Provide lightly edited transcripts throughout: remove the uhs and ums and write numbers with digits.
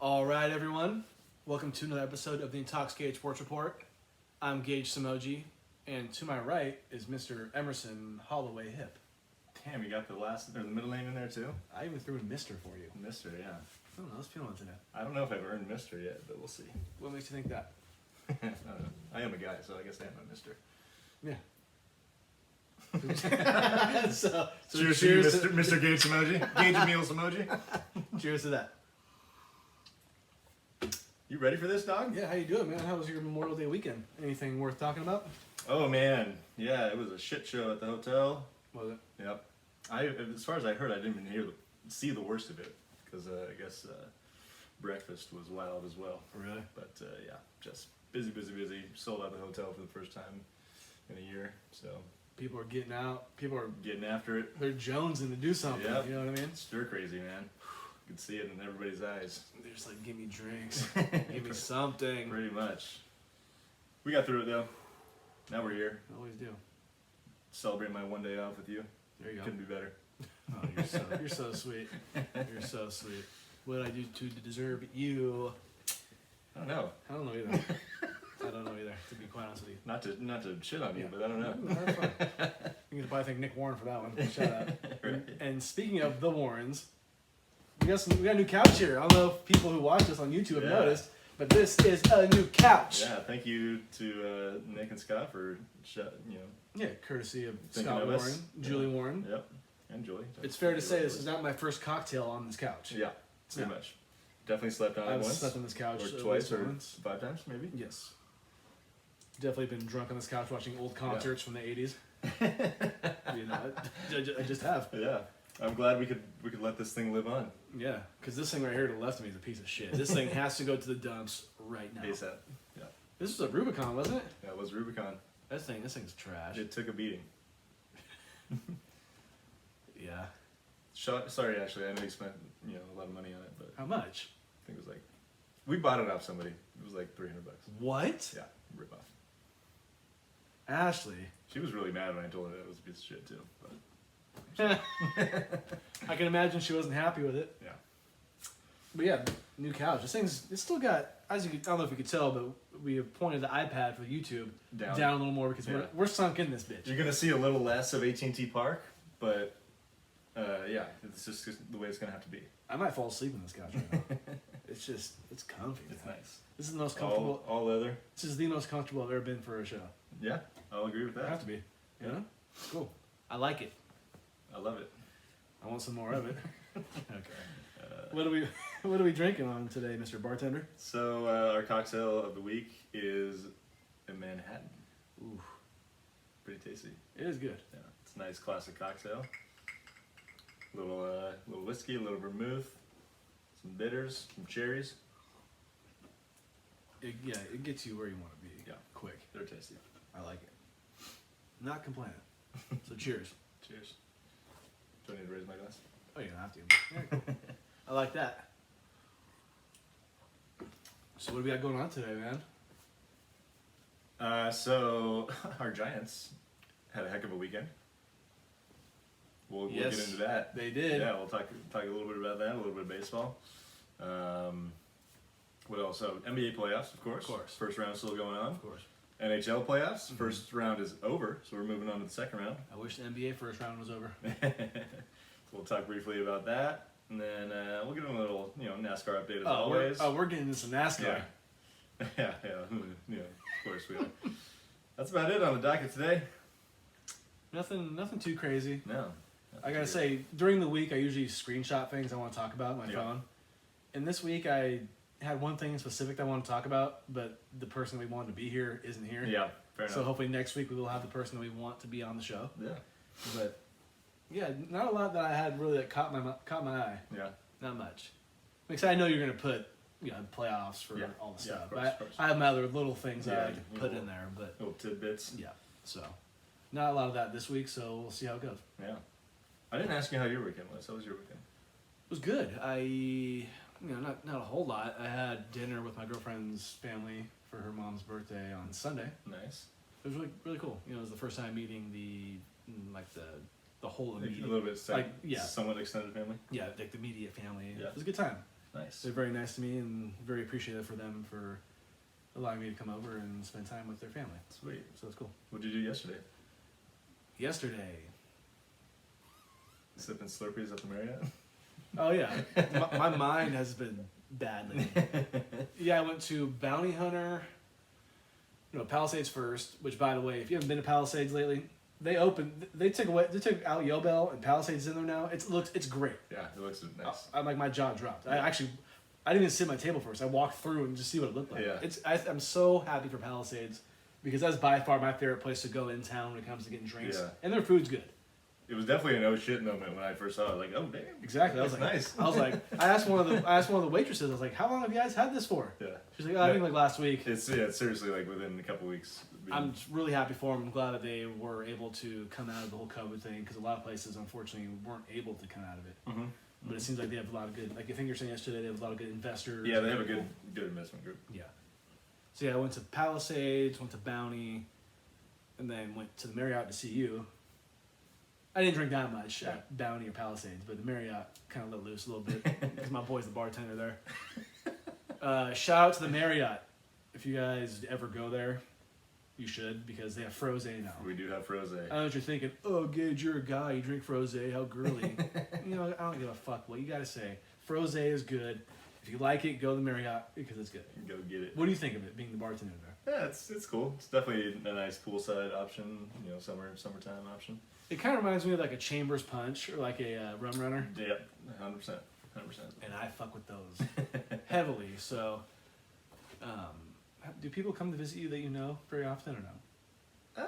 All right, everyone. Welcome to another episode of the Intoxicated Sports Report. I'm Gage Samoji, and to my right is Mr. Emerson Holloway Hip. Damn, you got the middle name in there too? I even threw in Mr. for you. Mister, yeah. I don't know, I was feeling it today. I don't know if I've earned Mister yet, but we'll see. What makes you think that? I don't know. I am a guy, so I guess I am a Mister. Yeah. so Cheers to you, Mr. Gage emoji. Gage Meals emoji. Cheers to that. You ready for this, dog? Yeah, how you doing, man? How was your Memorial Day weekend? Anything worth talking about? Oh man, yeah, it was a shit show at the hotel. Was it? Yep. As far as I heard, I didn't even see the worst of it because I guess breakfast was wild as well. Really? But yeah, just busy. Sold out the hotel for the first time in a year, so People are getting out. People are getting after it. they're jonesing to do something. Yep. You know what I mean? Stir crazy, man. You can see it in everybody's eyes. They're just like, give me drinks, give me something. Pretty much. We got through it though. Now we're here. Always do. Celebrate my one day off with you. There you go. Couldn't be better. Oh, you're so sweet. You're so sweet. What did I do to deserve you? I don't know. I don't know either. I don't know either, to be quite honest with you. Not to shit on you, Yeah. but I don't know. No, that's fine. You can probably thank Nick Warren for that one. Shout out. Right. And speaking of the Warrens, we got a new couch here. I don't know if people who watch us on YouTube have Yeah. noticed, but this is a new couch. Yeah, thank you to Nick and Scott for Yeah, courtesy of Thinking Scott of us. Warren, Julie Yeah. Warren. Yep. And Julie. It's fair to say this is not my first cocktail on this couch. Yeah, pretty Yeah. much. Definitely slept on it I've once. slept on this couch or at twice least or once. 5 times maybe. Yes. Definitely been drunk on this couch watching old concerts from the 80s. You know, I just have. Yeah. I'm glad we could let this thing live on. Yeah, because this thing right here to the left of me is a piece of shit. This thing has to go to the dumps right now. ASAP. Yeah. This was a Rubicon, wasn't it? Yeah, it was Rubicon. This thing's trash. It took a beating. Yeah. Sorry, actually, I know you spent a lot of money on it, but How much? I think it was like we bought it off somebody. It was like $300. What? Yeah, rip off. Ashley. She was really mad when I told her that it was a piece of shit too. But I can imagine she wasn't happy with it. yeah, But yeah, new couch. It's still got, I don't know if you could tell, but we have pointed the iPad for YouTube Down. down a little more because Yeah. we're sunk in this bitch. you're gonna see a little less of AT&T Park, but yeah, it's just the way it's gonna have to be. I might fall asleep on this couch right now. It's comfy. It's man. nice. This is the most comfortable. All leather. This is the most comfortable I've ever been for a show. Yeah, I'll agree with I have that. to be. Yeah. You know? It's cool. I like it. I love it. I want some more of it. Okay. What are we drinking on today, Mr. Bartender? So our cocktail of the week is a Manhattan. Ooh, Pretty tasty. it is good. Yeah, it's a nice classic cocktail. Little whiskey, a little vermouth, some bitters, some cherries. It gets you where you want to be. Yeah. Quick. They're tasty. I like it. Not complaining. So cheers. Cheers. Do I need to raise my glass? Oh, you don't have to. Yeah, cool. I like that. So what do we got going on today, man? So our Giants had a heck of a weekend. We'll get Yes, into that. they did. Yeah, we'll talk a little bit about that, a little bit of baseball. What else? So NBA playoffs, of course. Of course. First round still going on. Of course. NHL playoffs. Mm-hmm. First round is over, so we're moving on to the second round. I wish the NBA first round was over. We'll talk briefly about that, and then we'll give them a little, NASCAR update as always. We're getting into some NASCAR. Yeah, of course we are. That's about it on the docket today. Nothing too crazy. No. I gotta say, during the week, I usually screenshot things I want to talk about on my Yeah. phone. And this week, I had one thing in specific that I want to talk about, but the person we wanted to be here isn't here. Yeah, fair enough. So hopefully next week we will have the person that we want to be on the show. Yeah, But yeah, not a lot that I had really that caught my eye. yeah. Not much. Because I know you're gonna put playoffs for Yeah. all the Yeah, stuff. of course, But of course. I have my other little things that I Yeah, like to you put will. in there. But Little tidbits. yeah, so not a lot of that this week. So we'll see how it goes. Yeah. I didn't ask you how your weekend was. How was your weekend? It was good. Not a whole lot. I had dinner with my girlfriend's family for her mom's birthday on Sunday. Nice. It was really really cool. It was the first time meeting the whole A immediate, little bit somewhat extended family. yeah, like the immediate family. Yeah. It was a good time. Nice. They're very nice to me and very appreciative for them for allowing me to come over and spend time with their family. Sweet. So it's cool. What did you do yesterday? Yesterday, Sipping Slurpees at the Marriott? oh yeah, my mind has been bad lately. Yeah, I went to Bounty Hunter, Palisades first. Which, by the way, if you haven't been to Palisades lately, they took out Yobel and Palisades in there now. It's great. Yeah, it looks nice. I'm like, my jaw dropped. I didn't even sit at my table first. I walked through and just see what it looked like. Yeah. I'm so happy for Palisades because that's by far my favorite place to go in town when it comes to getting drinks. Yeah. And their food's good. It was definitely an oh shit moment when I first saw it. Like, oh damn. Exactly. I was That's like, nice. I was like, I asked one of the waitresses. I was like, how long have you guys had this for? Yeah. She's like, oh, I think like last week. It's seriously like within a couple weeks. I'm really happy for them. I'm glad that they were able to come out of the whole COVID thing because a lot of places unfortunately weren't able to come out of it. Mm-hmm. But it seems like they have a lot of good. Like I think you're saying yesterday, they have a lot of good investors. Yeah, they have a good investment group. Yeah. So yeah, I went to Palisades, went to Bounty, and then went to the Marriott to see you. I didn't drink that much at Bounty or Palisades, but the Marriott kind of let loose a little bit because my boy's the bartender there. Shout out to the Marriott. If you guys ever go there, you should because they have frosé now. We do have frosé. I know what you're thinking. Oh, Gage, you're a guy. You drink frosé. How girly. I don't give a fuck what you gotta say. Frosé is good. If you like it, go to the Marriott because it's good. Go get it. What do you think of it, being the bartender there? Yeah, it's cool. It's definitely a nice poolside option. Summertime option. It kind of reminds me of like a Chambers Punch or like a Rum Runner. Yep, 100%. And I fuck with those heavily. So, do people come to visit you that you know very often or no?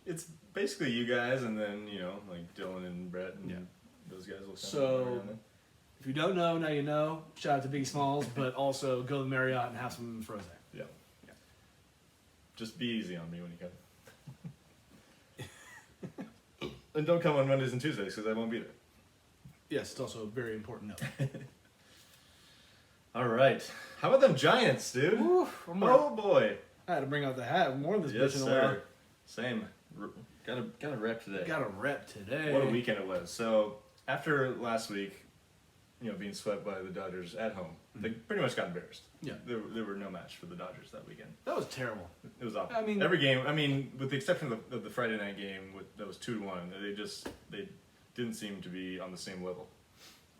It's basically you guys, and then like Dylan and Brett and those guys will come. So, if you don't know, now you know. Shout out to Biggie Smalls, but also go to the Marriott and have some frosé. Yeah. Just be easy on me when you come. And don't come on Mondays and Tuesdays because I won't be there. Yes, it's also a very important note. All right. How about them Giants, dude? Oof, Oh boy. I had to bring out the hat. More of this Yes, bitch in a while. sir. Same. Got a rep today. Got a rep today. What a weekend it was. So after last week, being swept by the Dodgers at home, they pretty much got embarrassed. Yeah. There were no match for the Dodgers that weekend. That was terrible. It was awful. I mean- every game. I mean, with the exception of the Friday night game, that was 2-1. They didn't seem to be on the same level.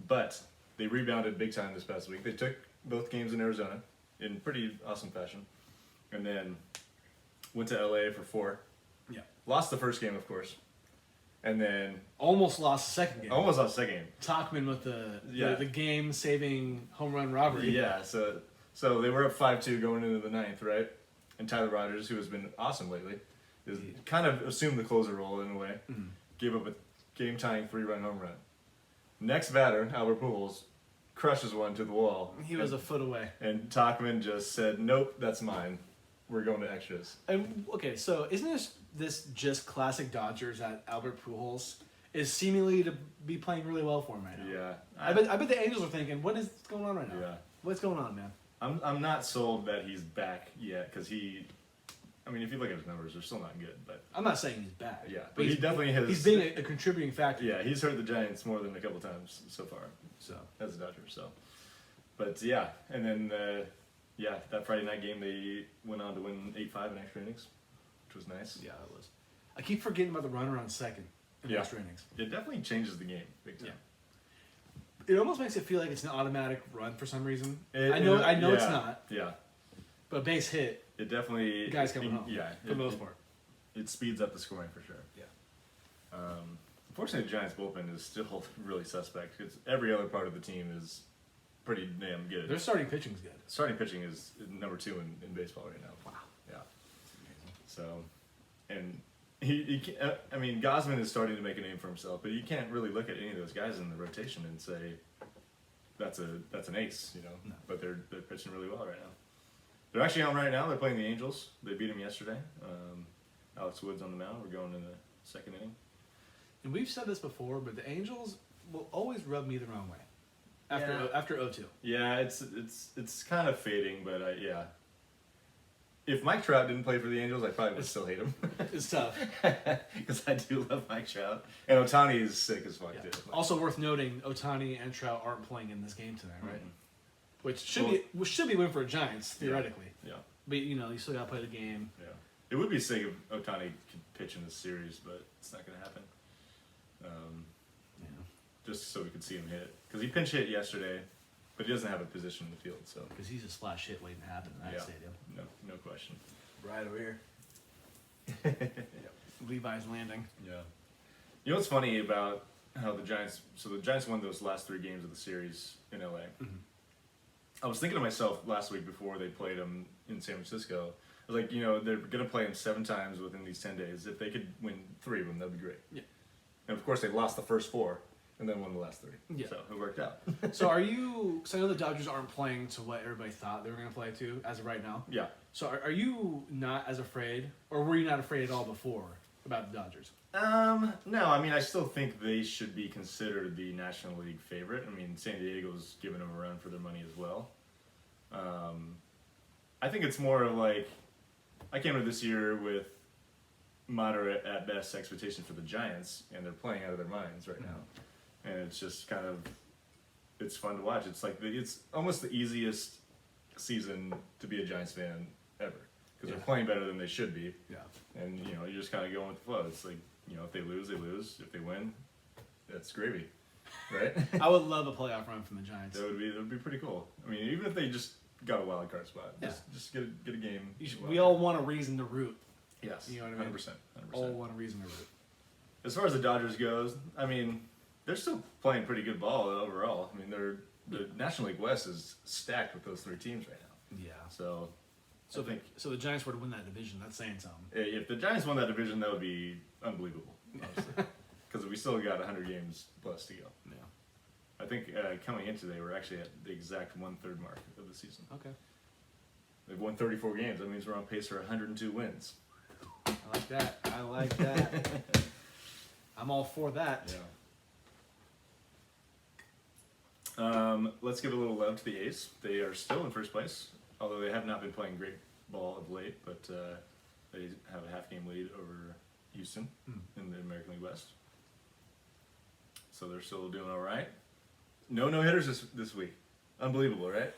But they rebounded big time this past week. They took both games in Arizona in pretty awesome fashion, and then went to LA for 4. Yeah. Lost the first game, of course, and then Almost lost the second game. almost lost the second game. Talkman with the Yeah. game-saving home run robbery. Yeah, so they were up 5-2 going into the 9th, right? And Tyler Rogers, who has been awesome lately, is kind of assumed the closer role in a way. Mhm. Gave up a game-tying 3-run home run. Next batter, Albert Pujols, crushes one to the wall. He was a foot away. And Talkman just said, "Nope, that's mine. We're going to extras." And okay, so isn't this just classic Dodgers that Albert Pujols is seemingly to be playing really well for him right now? Yeah, I bet the Angels are thinking, what is going on right now? Yeah. What's going on, man? I'm not sold that he's back yet because if you look at his numbers, they're still not good. But I'm not saying he's bad. yeah, but he definitely has. He's being a contributing factor. Yeah, he's hurt the Giants more than a couple times so far So as a Dodger. So, but yeah, and then that Friday night game they went on to win 8-5 in extra innings, which was nice. yeah, it was. I keep forgetting about the runner on second in Yeah. extra innings. It definitely changes the game big time. It almost makes it feel like it's an automatic run for some reason. It- I know it's yeah, not, Yeah, but base hit, it definitely. guys coming home. Yeah, for the most part. It speeds up the scoring for sure. Yeah. Unfortunately, the Giants bullpen is still really suspect because every other part of the team is pretty damn good. Their starting pitching's good. Starting pitching is number 2 in baseball right now. Wow. Yeah. So, and Gosman is starting to make a name for himself, but you can't really look at any of those guys in the rotation and say that's an ace, No. But they're pitching really well right now. They're actually on right now. They're playing the Angels. They beat them yesterday. Alex Wood's on the mound. We're going in the second inning. And we've said this before, but the Angels will always rub me the wrong way. Yeah. After 0-2. Yeah, it's kind of fading, but yeah. If Mike Trout didn't play for the Angels, I probably would still hate him. It's tough. Because I do love Mike Trout. And Otani is sick as fuck, Yeah. too. Also worth noting, Otani and Trout aren't playing in this game tonight, right? which should be a win for the Giants theoretically. Yeah. But you still got to play the game. Yeah. It would be sick if Ohtani could pitch in this series, but it's not going to happen. Just so we could see him hit, because he pinch hit yesterday, but he doesn't have a position in the field. So Because he's a splash hit waiting to happen in that stadium. No question. Right over here. Levi's Landing. Yeah. You know what's funny about how the Giants? So the Giants won those last 3 games of the series in LA. Mm-hmm. I was thinking to myself last week before they played them in San Francisco. I was like, they're going to play them 7 times within these 10 days. If they could win 3 of them, that'd be great. Yeah. And of course, they lost the first 4 and then won the last 3. Yeah. So it worked out. So are you? So I know the Dodgers aren't playing to what everybody thought they were going to play to as of right now. Yeah. So are you not as afraid, or were you not afraid at all before about the Dodgers? No, I mean, I still think they should be considered the National League favorite. I mean, San Diego's giving them a run for their money as well. I think it's more of like, I came into this year with moderate at best expectations for the Giants, and they're playing out of their minds right now. And it's just kind of, it's fun to watch. It's like, it's almost the easiest season to be a Giants fan ever, because they're playing better than they should be. Yeah. And, you're just kind of going with the flow. It's like, if they lose, they lose. If they win, that's gravy, right? I would love a playoff run from the Giants. That would be pretty cool. I mean, even if they just got a wild card spot, Yeah. just get a game. We all want a reason to root. Yes, You know what I mean? 100%. All want a reason to root. As far as the Dodgers goes, I mean, they're still playing pretty good ball overall. I mean, the National League West is stacked with those 3 teams right now. Yeah. So So I think so the Giants were to win that division. That's saying something. if the Giants won that division, that would be unbelievable, honestly, because we still got 100 games plus to go. Yeah. I think coming into they were actually at the exact 1/3 mark of the season. Okay. They've won 34 games. That means we're on pace for 102 wins. I like that. I like that. I'm all for that. Yeah. Let's give a little love to the A's. They are still in first place, although they have not been playing great ball of late, but they have a half-game lead over Houston in the American League West. So they're still doing all right. No hitters this week. Unbelievable, right?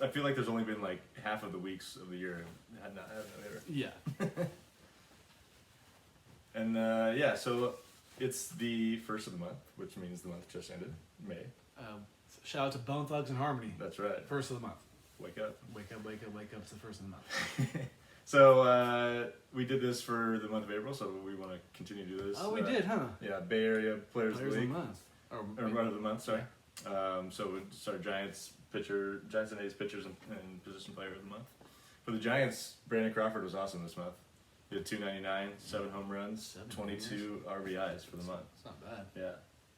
I feel like there's only been like half of the weeks of the year had not had no hitter. Yeah. And so it's the first of the month, which means the month just ended, May. Shout out to Bone Thugs and Harmony. That's right. First of the month. Wake up. Wake up, wake up, wake up. It's the first of the month. So we did this for the month of April, so we want to continue to do this. Oh, we did, huh? Yeah, Bay Area Players of the Players of Week. the month. Or Run of the Month, sorry. So it's our Giants and A's pitchers and position player of the month. For the Giants, Brandon Crawford was awesome this month. He had 299, 7 home runs, 22 RBIs for the month. It's not bad. Yeah,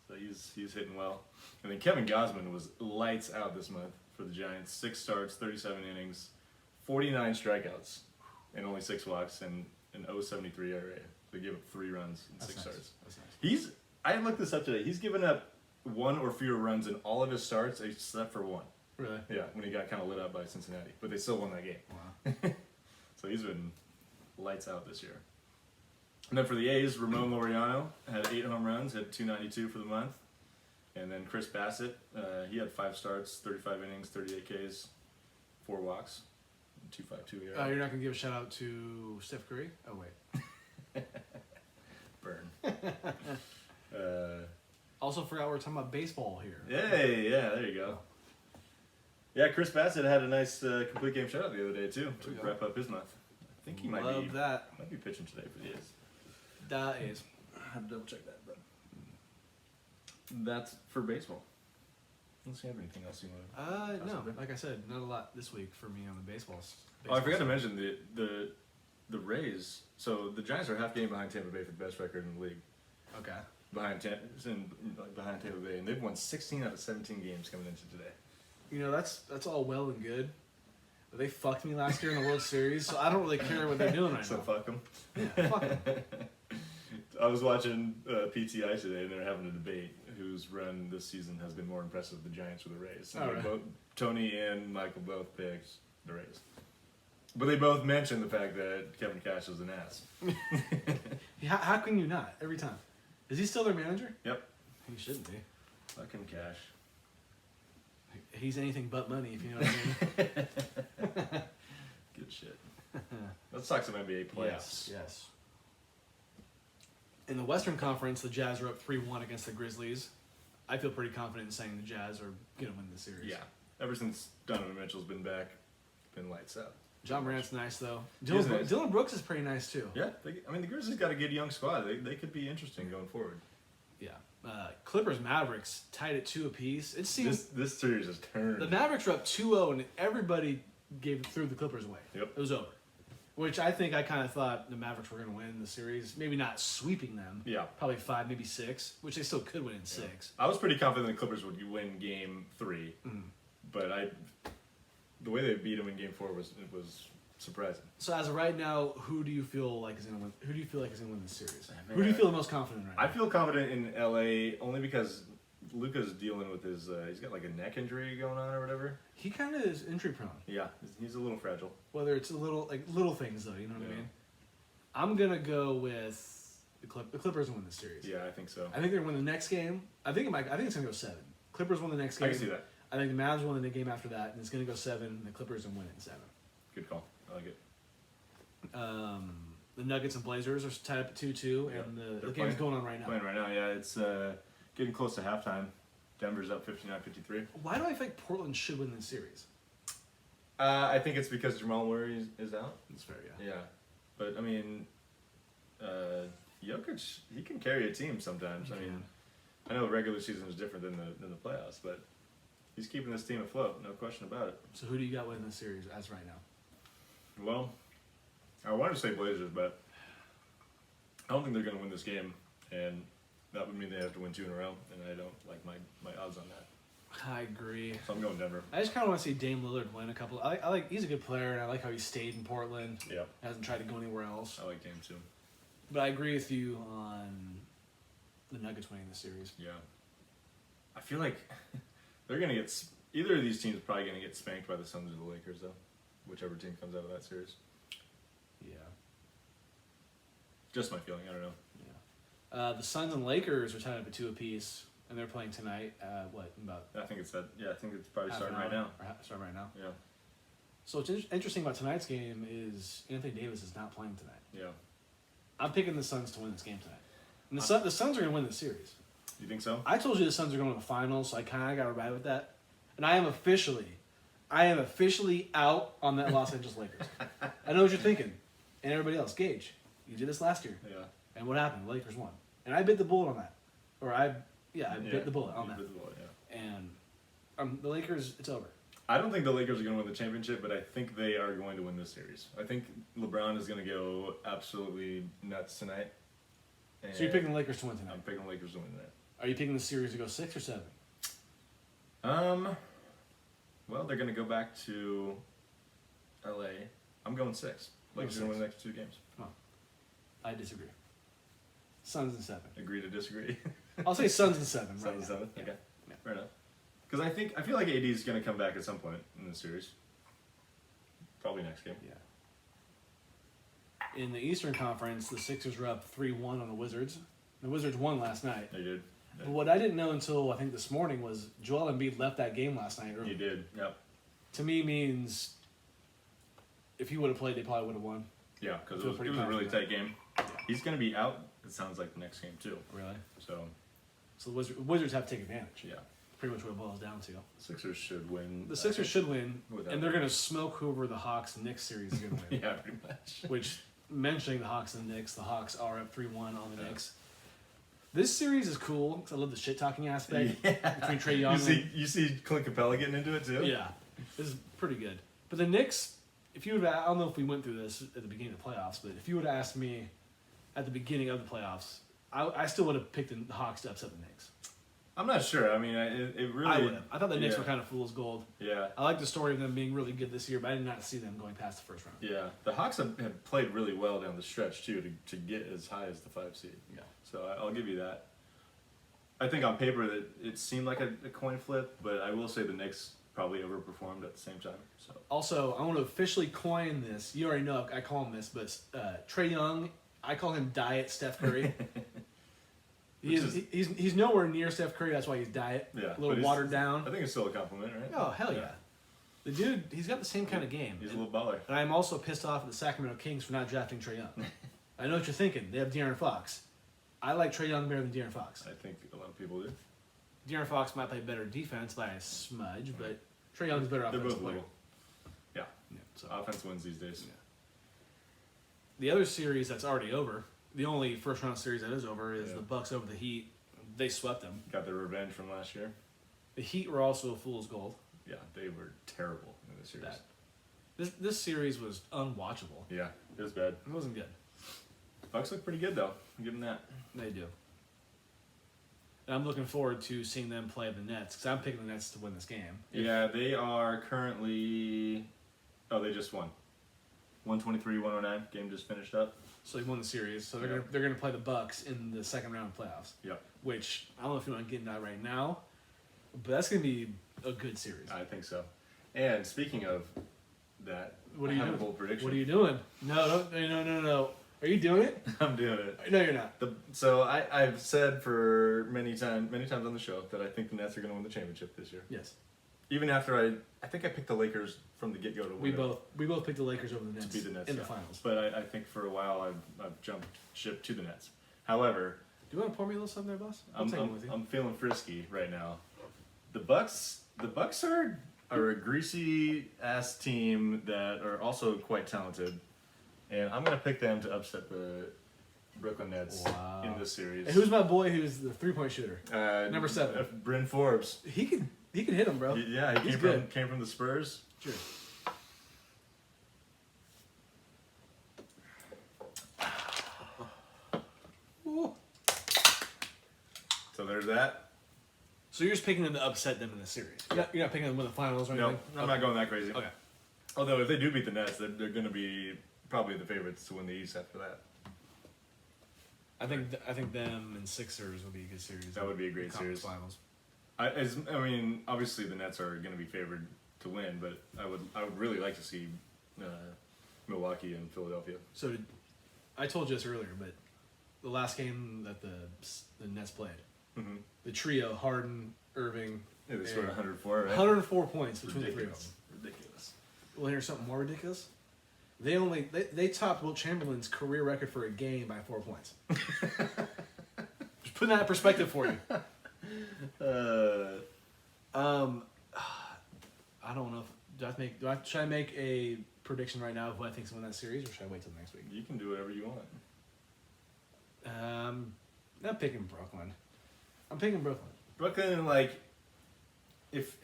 so he's hitting well. And then Kevin Gausman was lights out this month for the Giants. 6 starts, 37 innings, 49 strikeouts, and only 6 walks, and an 0.73 ERA. They gave up 3 runs in 6 starts. That's nice. I looked this up today. He's given up 1 or fewer runs in all of his starts except for 1. Really? Yeah, when he got kind of lit up by Cincinnati, but they still won that game. Wow. So he's been lights out this year. And then for the A's, Ramon Laureano had 8 home runs, had 292 for the month. And then Chris Bassett, he had 5 starts, 35 innings, 38 Ks, 4 walks, 2.52 ERA. You're not going to give a shout out to Steph Curry? Oh, wait. Burn. Also forgot we're talking about baseball here. Hey, yeah, there you go. Yeah, Chris Bassett had a nice complete game shutout the other day too to wrap up his month. I think he might be pitching today for the A's. That is. I have to double check that, but that's for baseball. Unless you have anything else you want to. No. Like I said, not a lot this week for me on the baseballs. Oh, I forgot to mention the Rays. So the Giants are half game behind Tampa Bay for the best record in the league. Okay. Behind Tampa Bay, and they've won 16 out of 17 games coming into today. You know, that's all well and good. But they fucked me last year in the World Series, so I don't really care what they're doing right So now. fuck them. Yeah, fuck 'em. I was watching PTI today, and they're having a debate whose run this season has been more impressive, the Giants or the Rays. And Right. both, Tony and Michael both picked the Rays. But they both mentioned the fact that Kevin Cash was an ass. How can you not? Every time. Is he still their manager? Yep. He shouldn't be. Fucking cash. He's anything but money, if you know what I mean. Good shit. Let's talk some NBA playoffs. Yes. In the Western Conference, the Jazz are up 3-1 against the Grizzlies. I feel pretty confident in saying the Jazz are going to win the series. Yeah. Ever since Donovan Mitchell's been back, been lights out. John Morant's nice, though. He is nice. Dylan Brooks is pretty nice, too. Yeah. The Grizzlies got a good young squad. They could be interesting going forward. Yeah. Clippers Mavericks tied at 2 apiece. It seems This series has turned. the Mavericks were up 2-0 and everybody threw the Clippers away. Yep. It was over. Which I think I kind of thought the Mavericks were going to win the series. Maybe not sweeping them. Yeah. Probably 5, maybe 6, which they still could win in 6. I was pretty confident the Clippers would win Game 3, but the way they beat them in Game 4 was surprising. So as of right now, who do you feel like is going to win? Who do you feel like is going to win this series? Man, Who do you feel the most confident in right now? I feel confident in LA only because Luka's dealing with his. He's got like a neck injury going on or whatever. He kind of is injury prone. Yeah, he's a little fragile. Whether it's little things though, you know what I Yeah. mean. I'm gonna go with the Clippers to win the series. Yeah, I think so. I think they're gonna win the next game. I think it's gonna go 7. Clippers win the next game. I can see that. I think the Mavs win the game after that, and it's gonna go 7. And the Clippers will win it in 7. Good call. I like it. The Nuggets and Blazers are tied up at 2-2, Yeah, and the they're game's playing- going on right now. Playing right now, yeah. It's getting close to halftime. Denver's up 59-53. Why do I think Portland should win this series? I think it's because Jamal Murray is out. That's fair, yeah. Yeah, but I mean, Jokic, he can carry a team sometimes. He I mean, can. I know the regular season is different than the playoffs, but he's keeping this team afloat, no question about it. So who do you got winning this series as right now? Well, I wanted to say Blazers, but I don't think they're going to win this game, and that would mean they have to win 2 in a row, and I don't like my odds on that. I agree. So I'm going Denver. I just kind of want to see Dame Lillard win a couple. I like he's a good player, and I like how he stayed in Portland. Yeah, Hasn't tried to go anywhere else. I like Dame too. But I agree with you on the Nuggets winning the series. Yeah, I feel like they're going to get either of these teams are probably going to get spanked by the Suns or the Lakers, though, whichever team comes out of that series. Yeah. Just my feeling. I don't know. Yeah. The Suns and Lakers are tied up at 2 apiece, and they're playing tonight. About I think it's that. Yeah, I think it's probably half starting an right hour, now. or starting right now. Yeah, So what's interesting about tonight's game is Anthony Davis is not playing tonight. yeah. I'm picking the Suns to win this game tonight. And the Suns are going to win the series. You think so? I told you the Suns are going to the finals, so I kind of got to ride with that. And I am officially out on that Los Angeles Lakers. I know what you're thinking. And everybody else. Gage, you did this last year. Yeah. And what happened? The Lakers won. And I bit the bullet on that. Or I bit the bullet on You that. bit the bullet, yeah. And the Lakers, it's over. I don't think the Lakers are going to win the championship, but I think they are going to win this series. I think LeBron is going to go absolutely nuts tonight. So you're picking the Lakers to win tonight. I'm picking the Lakers to win tonight. Are you picking the series to go 6 or 7? Well, they're going to go back to LA. I'm going 6. Lakers are going to win the next 2 games. I disagree. Suns and 7. Agree to disagree. I'll say Suns and 7. Suns right and now. 7. Yeah. Okay, fair enough. Because I feel like AD is going to come back at some point in the series. Probably next game. Yeah. In the Eastern Conference, the Sixers were up 3-1 on the Wizards. The Wizards won last night. They did. But what I didn't know until I think this morning was Joel Embiid left that game last night early. He did. Yep. To me means if he would have played, they probably would have won. Yeah, because Feel it was pretty a really confident. tight game. He's going to be out. It sounds like the next game too. Really? So So the Wizards have to take advantage. yeah, Pretty much what it boils down to. Sixers should win. The Sixers should win, Without and they're doubt. going to smoke whoever the Hawks and Knicks series is going to win. Yeah, pretty much. Which, mentioning the Hawks and the Knicks, the Hawks are up 3-1 on the Yeah. Knicks. This series is cool because I love the shit talking aspect between Trae Young. You see Clint Capella getting into it too. Yeah, this is pretty good. But the Knicks, if you would, I don't know if we went through this at the beginning of the playoffs, but if you would have asked me at the beginning of the playoffs, I still would have picked the Hawks to upset the Knicks. I'm not sure. I mean, it really. I would have. I thought the Knicks yeah. were kind of fool's gold. Yeah. I like the story of them being really good this year, but I did not see them going past the first round. Yeah, the Hawks have played really well down the stretch too to get as high as the 5 seed. Yeah. So I'll give you that. I think on paper that it seemed like a coin flip, but I will say the Knicks probably overperformed at the same time. So Also, I want to officially coin this. You already know I call him this, but Trae Young, I call him Diet Steph Curry. He's nowhere near Steph Curry. That's why he's diet. Yeah, A but little he's- watered down. I think it's still a compliment, right? Oh, hell yeah. The dude, he's got the same kind of game. He's a little baller. And I'm also pissed off at the Sacramento Kings for not drafting Trae Young. I know what you're thinking. They have De'Aaron Fox. I like Trae Young better than De'Aaron Fox. I think a lot of people do. De'Aaron Fox might play better defense by a smudge, but Trae Young's better They're offensive both player. little. Yeah. Yeah, so. Offense wins these days. Yeah. The other series that's already over, the only first round series that is over, is the Bucks over the Heat. They swept them. Got their revenge from last year. The Heat were also fool's gold. Yeah, they were terrible in this series. This series was unwatchable. Yeah, it was bad. It wasn't good. Bucks look pretty good though. I'll give them that. They do. And I'm looking forward to seeing them play the Nets because I'm picking the Nets to win this game. Yeah, they are currently. Oh, they just won. 123-109. Game just finished up. So they won the series. So they're gonna play the Bucks in the second round of playoffs. Yep. Which I don't know if you want to get into that right now, but that's gonna be a good series. I think so. And speaking of that, What are I you have doing? a bold prediction. What are you doing? No. Are you doing it? I'm doing it. No, you're not. So I've said for many times on the show that I think the Nets are going to win the championship this year. Yes. Even after I think I picked the Lakers from the get-go to win. We both picked the Lakers over the Nets, to beat the Nets in the yeah. finals. But I think for a while I've jumped ship to the Nets. However, Do you want to pour me a little something there, boss? I'll take it with you. I'm feeling frisky right now. The Bucks are a greasy ass team that are also quite talented, and I'm gonna pick them to upset the Brooklyn Nets Wow. in this series. And who's my boy who's the 3-point shooter? Number 7. Bryn Forbes. He can hit him, bro. Yeah, he He's came from the Spurs. Sure. Ooh. So there's that. So you're just picking them to upset them in the series. You're not picking them to win the finals or No, anything? I'm not going that crazy. Okay. Although if they do beat the Nets, they're going to be probably the favorites to win the East after that. I think them and Sixers will be a good series. That would be a great Conference series. Finals. I mean, obviously the Nets are going to be favored to win, but I would really like to see Milwaukee and Philadelphia. So I told you this earlier, but the last game that the Nets played, Mm-hmm. the trio Harden, Irving, Yeah, they scored 104, right? 104 points between the three of them. Ridiculous. Well, here's something more ridiculous. They topped Wilt Chamberlain's career record for a game by 4 points. Just putting that in perspective for you. I don't know. Should I make a prediction right now of who I think's going to win that series, or should I wait till next week? You can do whatever you want. I'm picking Brooklyn. I'm picking Brooklyn. Brooklyn, like, if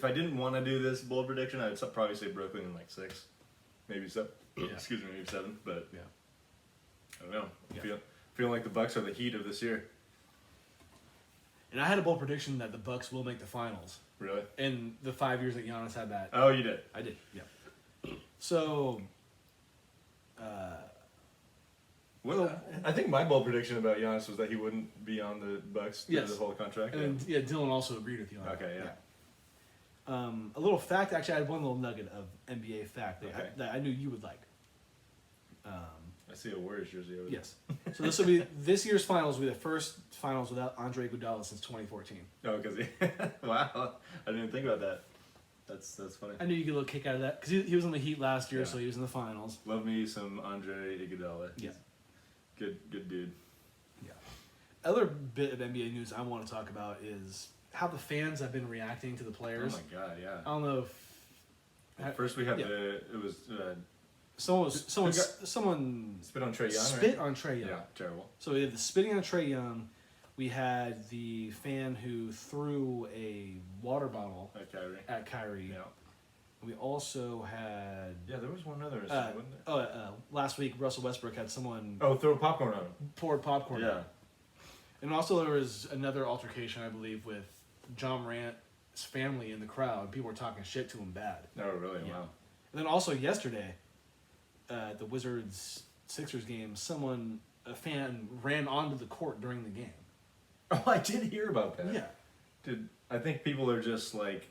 I didn't want to do this bold prediction, I'd probably say Brooklyn in like 6, maybe 7. Yeah. Excuse me, maybe 7. But Yeah. I don't know. Yeah. Feeling like the Bucks are the heat of this year. And I had a bold prediction that the Bucks will make the finals Really? in the 5 years that Giannis had that. Oh, you did. I did, yeah. So, Well, I think my bold prediction about Giannis was that he wouldn't be on the Bucks through Yes. the whole contract. and yeah, Dylan also agreed with you on that. Okay, yeah. A little fact, actually, I had one little nugget of NBA fact that, Okay. that I knew you would like. I see a Warriors jersey over there. Yes. So this year's finals will be the first finals without Andre Iguodala since 2014. Oh, because wow, I didn't think about that. That's funny. I knew you get a little kick out of that because he was on the Heat last year, Yeah. so he was in the finals. Love me some Andre Iguodala. Yeah. Good dude. Yeah. Other bit of NBA news I want to talk about is how the fans have been reacting to the players. Oh my god, yeah. I don't know if First we had yeah. it was someone spit on Trae Young. spit right? on Trae Young. Yeah, terrible. So we had the spitting on Trae Young. We had the fan who threw a water bottle At Kyrie. at Kyrie. Yeah. We also had Yeah, there was one other incident, wasn't there? last week Russell Westbrook had someone Oh, throw popcorn on him. poured popcorn. Yeah. And also there was another altercation, I believe, with John Morant's family in the crowd. People were talking shit to him bad. Oh, really? Yeah. Wow. And then also yesterday, the Wizards Sixers game, a fan ran onto the court during the game. Oh, I did hear about that. Yeah. Dude, I think people are just like,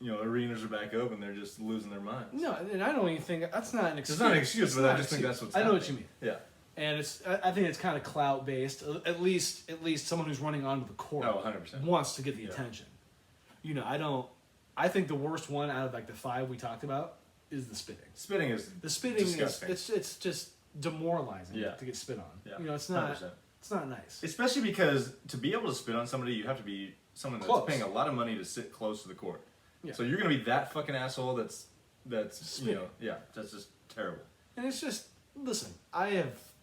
arenas are back open. They're just losing their minds. No, and I don't even think that's not an excuse. It's not an excuse, It's but not I an just think excuse. that's what's I know happening. what you mean. Yeah. And I think it's kind of clout based. At least someone who's running onto the court Oh, 100%. wants to get the Yeah. attention. You know, I think the worst one out of like the 5 we talked about is the spitting. Spitting is The spitting disgusting. is it's just demoralizing Yeah. to get spit on. Yeah, You know, it's not 100%. it's not nice. Especially because to be able to spit on somebody, you have to be someone that's Close. paying a lot of money to sit close to the court. Yeah. So you're gonna be that fucking asshole. That's Spitting. that's just terrible. And it's just, listen,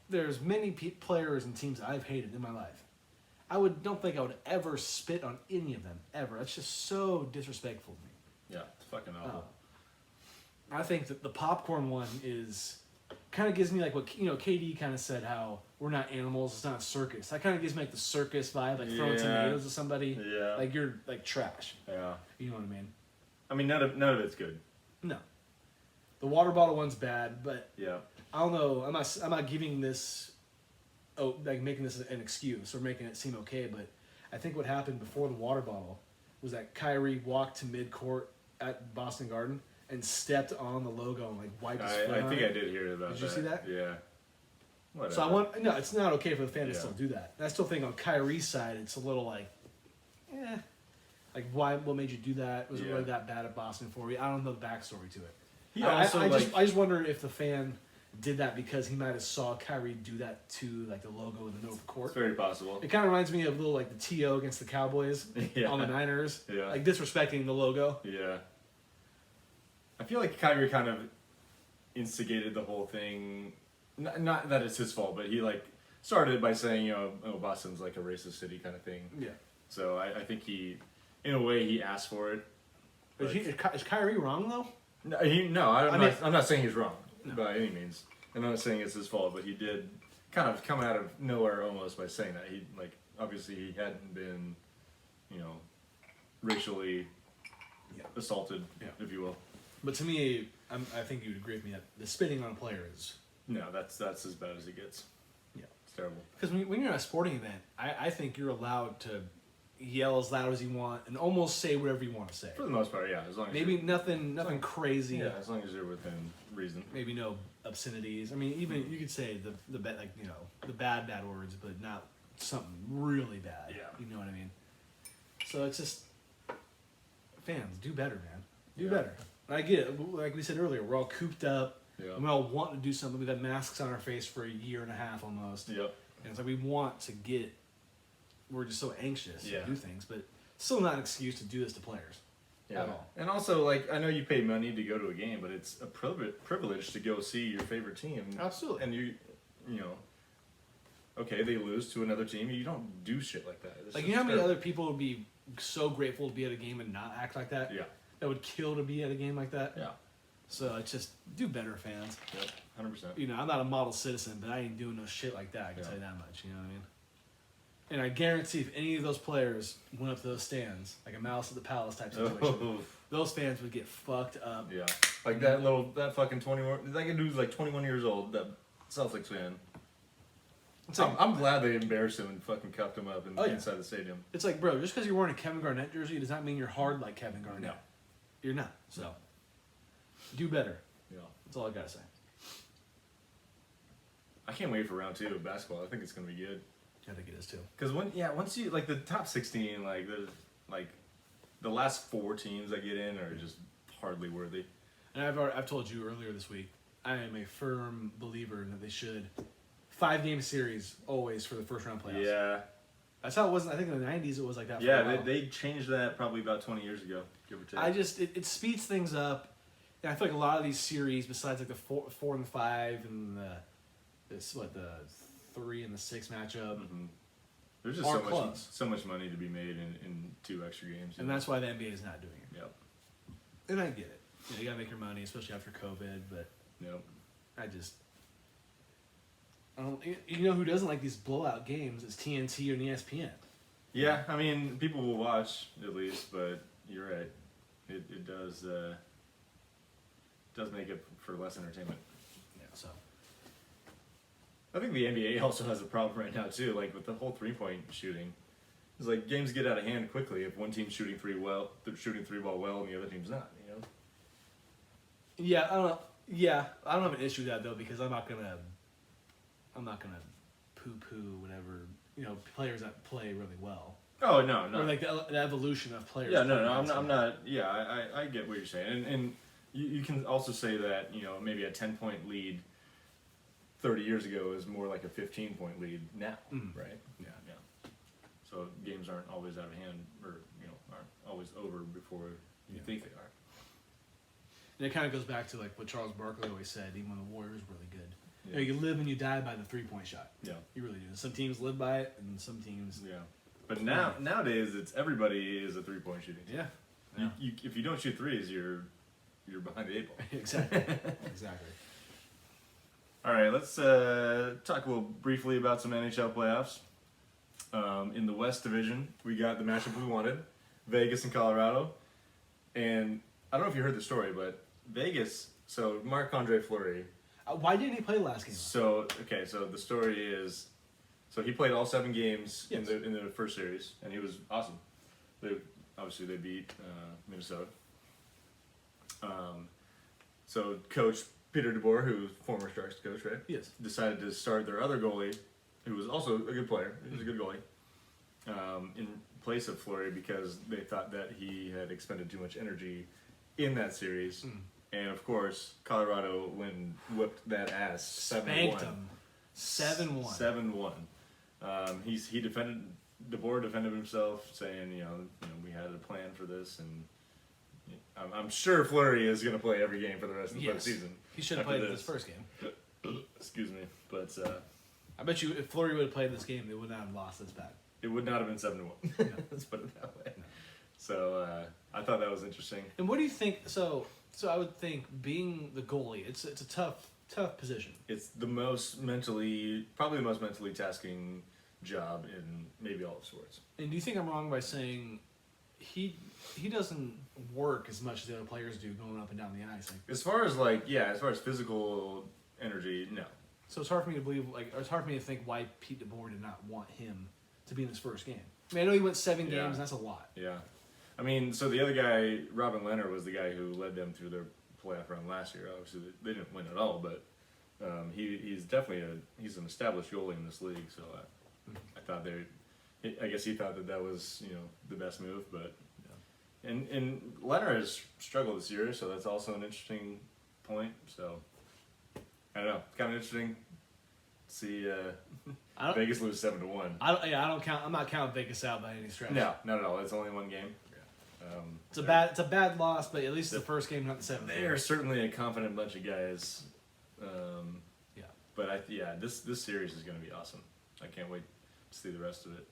there's many players and teams I've hated in my life. Don't think I would ever spit on any of them, ever. That's just so disrespectful to me. Yeah, it's fucking awful. I think that the popcorn one kind of gives me like what, you know, KD kind of said, how we're not animals, it's not a circus. That kind of gives me like the circus vibe, like throwing Yeah. tomatoes at somebody. Yeah. Like you're like trash. Yeah. You know what I mean? I mean, none of it's good. No. The water bottle one's bad, but Yeah. I don't know. I'm not giving this, like making this an excuse or making it seem okay. But I think what happened before the water bottle was that Kyrie walked to midcourt at Boston Garden and stepped on the logo and like wiped his foot I on think it. I did hear about that. Did you see that? Yeah. Whatever. So it's not okay for the fan to Yeah. still do that. And I still think on Kyrie's side, it's a little like, like what made you do that? Was it Yeah. really that bad at Boston for you? I don't know the backstory to it. He I also, I just wonder if the fan did that because he might have saw Kyrie do that to like the logo in the middle of the it's court. very possible. It kind of reminds me of a little like the TO against the Cowboys Yeah. on the Niners, Yeah. like disrespecting the logo. Yeah. I feel like Kyrie kind of instigated the whole thing. Not that it's his fault, but he like started by saying, Boston's like a racist city kind of thing. Yeah. So I think he, in a way, he asked for it. Is Kyrie wrong though? I'm not saying he's wrong No. by any means. I'm not saying it's his fault, but he did kind of come out of nowhere almost by saying that. He obviously he hadn't been, racially assaulted, Yeah. if you will. But to me, I think you'd agree with me that the spitting on a player is No, that's as bad as it gets. Yeah. It's terrible. because when you're at a sporting event, I think you're allowed to yell as loud as you want and almost say whatever you want to say. For the most part, yeah. As long as Maybe nothing crazy. yeah, as long as you're within reason. Maybe no obscenities. I mean, even you could say the bad, like, the bad words, but not something really bad. Yeah. You know what I mean? So it's just fans do better, man. Do Yeah. better. And I get it. Like we said earlier, we're all cooped up. Yeah. We all want to do something. We've had masks on our face for a year and a half almost. Yep. And it's like we want to get. We're just so anxious Yeah. to do things, but still not an excuse to do this to players. Yeah. At all. And also, like, I know you pay money to go to a game, but it's a privilege to go see your favorite team. Absolutely. And okay, they lose to another team. You don't do shit like that. It's Like, just you know how many terrible. other people would be so grateful to be at a game and not act like that? Yeah. That would kill to be at a game like that? Yeah. So it's just, do better, fans. Yep. 100%. You know, I'm not a model citizen, but I ain't doing no shit like that, I can Yeah. tell you that much, you know what I mean? And I guarantee if any of those players went up to those stands, like a Malice at the Palace type situation, Oh, those fans would get fucked up. yeah. Like that fucking 21. That dude's like 21 years old. That Celtics fan. It's like, I'm glad they embarrassed him and fucking cuffed him up Oh, yeah. inside the stadium. it's like, bro, just because you're wearing a Kevin Garnett jersey does not mean you're hard like Kevin Garnett. No. You're not. So, do better. Yeah. That's all I gotta say. I can't wait for round 2 of basketball. I think it's gonna be good. I think it is too. Because once you like the top 16, like the last 4 teams that get in are just hardly worthy. And I've told you earlier this week, I am a firm believer that they should 5-game series always for the first round playoffs. Yeah, That's how it was. I think in the 90s it was like that. For a yeah. while. They changed that probably about 20 years ago, give or take. I just it speeds things up, and I feel like a lot of these series, besides like the 4 and the 5 and the 3 and the 6 matchup, Mhm. There's just Are so much close. so much money to be made in 2 extra games. and that's why the NBA is not doing it. Yep. And I get it. You gotta make your money, especially after COVID. But Yep. I don't. You know who doesn't like these blowout games? It's TNT and ESPN. Yeah, I mean, people will watch at least, but you're right. It does make it for less entertainment. Yeah. So I think the NBA also has a problem right now too, like with the whole 3-point shooting. It's like games get out of hand quickly if one team's shooting 3 ball well and the other team's not. yeah, I don't know. Yeah, I don't have an issue with that though because I'm not gonna I'm not gonna poo-poo whatever players that play really well, Oh no, no. or like the evolution of players. Yeah, no, playing no. I'm against not. I'm them. not yeah, I get what you're saying, and you can also say that maybe a 10-point lead 30 years ago is more like a 15-point lead now, right? Yeah. Yeah. So games aren't always out of hand, or aren't always over before you think they are. And it kind of goes back to like what Charles Barkley always said, even when the Warriors were really good. Yeah. You live and you die by the 3-point shot. Yeah. You really do. Some teams live by it, and some teams. Yeah. But nowadays, it's everybody is a 3-point shooting team. Yeah. Yeah. You, if you don't shoot threes, you're behind the 8 ball. Exactly. Exactly. All right, let's talk a little briefly about some NHL playoffs. In the West Division, we got the matchup we wanted, Vegas and Colorado. And I don't know if you heard the story, but Vegas, so Marc-Andre Fleury. Why didn't he play the last game? So the story is, so he played all 7 games Yes. in the first series, and he was awesome. They beat Minnesota. So coach Peter DeBoer, who's former Sharks coach, right? Yes. Decided to start their other goalie, who was also a good player. He was a good goalie, in place of Fleury because they thought that he had expended too much energy in that series. And of course, Colorado whipped that ass 7-1. Spanked him. 7-1. 7-1. He defended. DeBoer defended himself, saying, we had a plan for this, and I'm sure Fleury is going to play every game for the rest of the season. He should have after played this first game. Excuse me, but I bet you if Fleury would have played this game, they would not have lost this bad. it would not have been 7-1. Let's put it that way. No. So I thought that was interesting. And what do you think? So I would think being the goalie, it's a tough position. It's probably the most mentally tasking job in maybe all of sports. And do you think I'm wrong by saying he doesn't work as much as the other players do going up and down the ice? Like, As far as physical energy, no. so it's hard for me to believe, or it's hard for me to think why Pete DeBoer did not want him to be in his first game. I mean, I know he went 7 games, Yeah. and that's a lot. Yeah. I mean, so the other guy, Robin Leonard, was the guy who led them through their playoff run last year. Obviously, they didn't win at all, but he's definitely he's an established goalie in this league. So I thought I guess he thought that was the best move, but and Leonard has struggled this year, so that's also an interesting point. So I don't know, it's kind of interesting to see Vegas lose 7-1. I'm not counting Vegas out by any stretch. No, not at all. It's only one game. It's a bad loss, but at least the first game, not the 7th. They are certainly a confident bunch of guys. Yeah. But this series is going to be awesome. I can't wait to see the rest of it.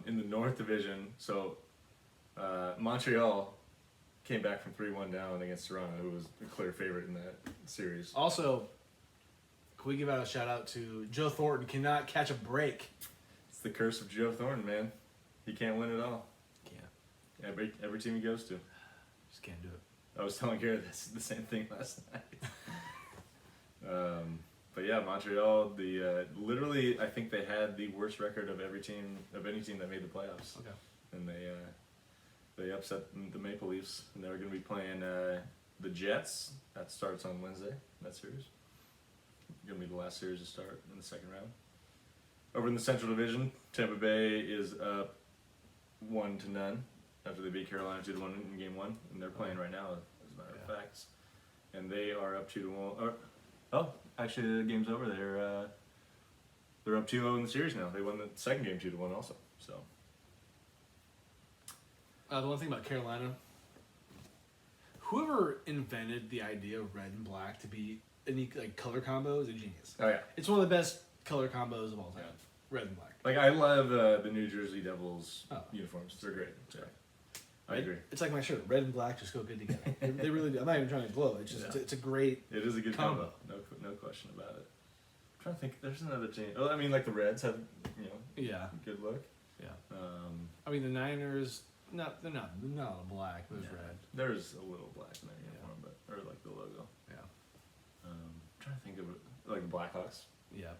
In the North Division, so Montreal came back from 3-1 down against Toronto, who was a clear favorite in that series. Also, can we give out a shout out to Joe Thornton? Cannot catch a break. It's the curse of Joe Thornton, man. He can't win at all. Can't. Every team he goes to. Just can't do it. I was telling Garrett the same thing last night. But yeah, Montreal. Literally, I think they had the worst record of any team that made the playoffs. Okay. And they upset the Maple Leafs, and they're going to be playing the Jets. That starts on Wednesday. That series. Going to be the last series to start in the second round. Over in the Central Division, Tampa Bay is up 1-0 after they beat Carolina 2-1 in Game 1, and they're playing right now, as a matter of fact. And they are up 2-1. Actually, the game's over. They're up 2-0 in the series now. They won the second game 2-1 also. So. The one thing about Carolina, whoever invented the idea of red and black to be any color combo is a genius. Oh yeah. It's one of the best color combos of all time. Yeah. Red and black. Like I love the New Jersey Devils Oh. uniforms. They're great. So, I agree. It's like my shirt. Red and black just go good together. They really do. I'm not even trying to glow. It's just it's a great. It is a good combo. No question about it. I'm trying to think. There's another team. Well, I mean, like the Reds have Yeah. good look. Yeah. I mean the Niners. They're not all black. There's red. There's a little black in their uniform, but or like the logo. Yeah. I'm trying to think of it, like the Blackhawks. Yeah.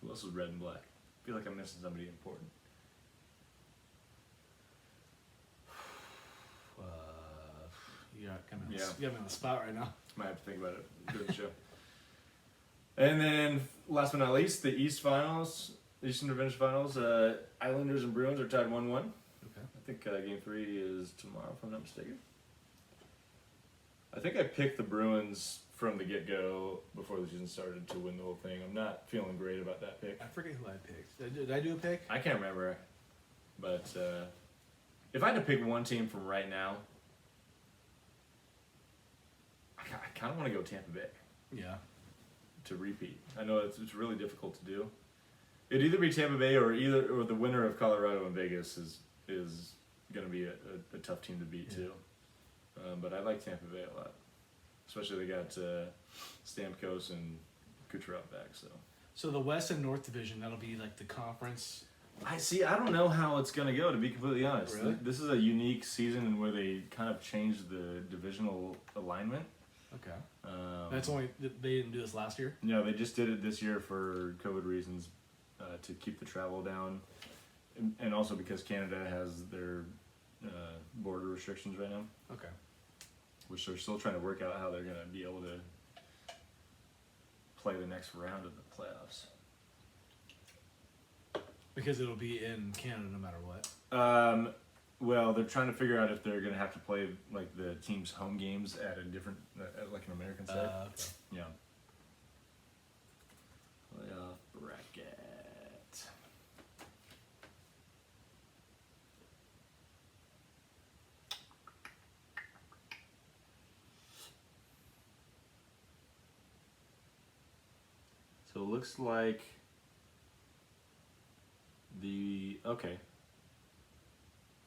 Who else is red and black? I feel like I'm missing somebody important. You got me Yeah. on the spot right now. Might have to think about it during the show. And then, last but not least, the Eastern Division Finals. Islanders and Bruins are tied 1-1. Okay. I think Game 3 is tomorrow, if I'm not mistaken. I think I picked the Bruins from the get-go before the season started to win the whole thing. I'm not feeling great about that pick. I forget who I picked. Did I do a pick? I can't remember. But if I had to pick one team from right now, I kind of want to go Tampa Bay Yeah. to repeat. I know it's really difficult to do. It'd either be Tampa Bay or the winner of Colorado and Vegas is going to be a tough team to beat too. But I like Tampa Bay a lot, especially they got Stamkos and Kucherov back. So the West and North Division, that'll be like the conference. I don't know how it's going to go, to be completely honest. Really? This is a unique season where they kind of changed the divisional alignment. Okay. That's only they didn't do this last year. No, they just did it this year for COVID reasons, to keep the travel down, and also because Canada has their border restrictions right now, Okay. which they're still trying to work out how they're going to be able to play the next round of the playoffs. Because it'll be in Canada no matter what. Well, they're trying to figure out if they're going to have to play like the team's home games at a different, at like an American site. Okay. Yeah. Playoff bracket. So it looks like okay.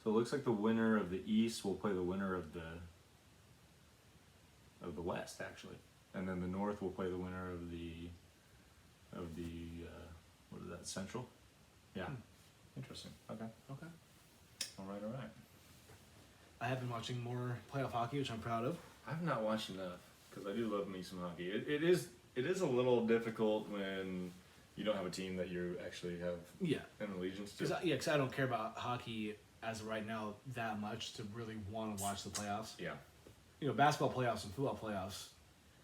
So it looks like the winner of the East will play the winner of the West, actually, and then the North will play the winner of the what is that, Central? Yeah. Interesting. Okay. Okay. All right. I have been watching more playoff hockey, which I'm proud of. I've not watched enough because I do love me some hockey. It is a little difficult when you don't have a team that you actually have Yeah. an allegiance to. Because I don't care about hockey as of right now that much to really want to watch the playoffs. Yeah. You know, basketball playoffs and football playoffs.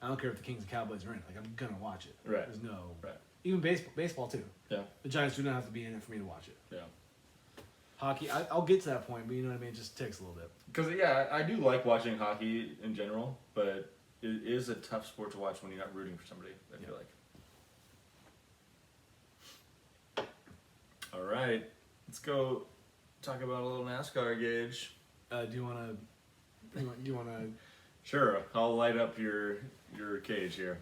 I don't care if the Kings and Cowboys are in it. Like, I'm gonna watch it. Right. There's no. Right. Even baseball too. Yeah. The Giants do not have to be in it for me to watch it. Yeah. Hockey, I'll get to that point, but you know what I mean. It just takes a little bit. Because I do like watching hockey in general, but it is a tough sport to watch when you're not rooting for somebody. I feel like. All right, let's go talk about a little NASCAR, Gage. Do you want to? Sure, I'll light up your cage here.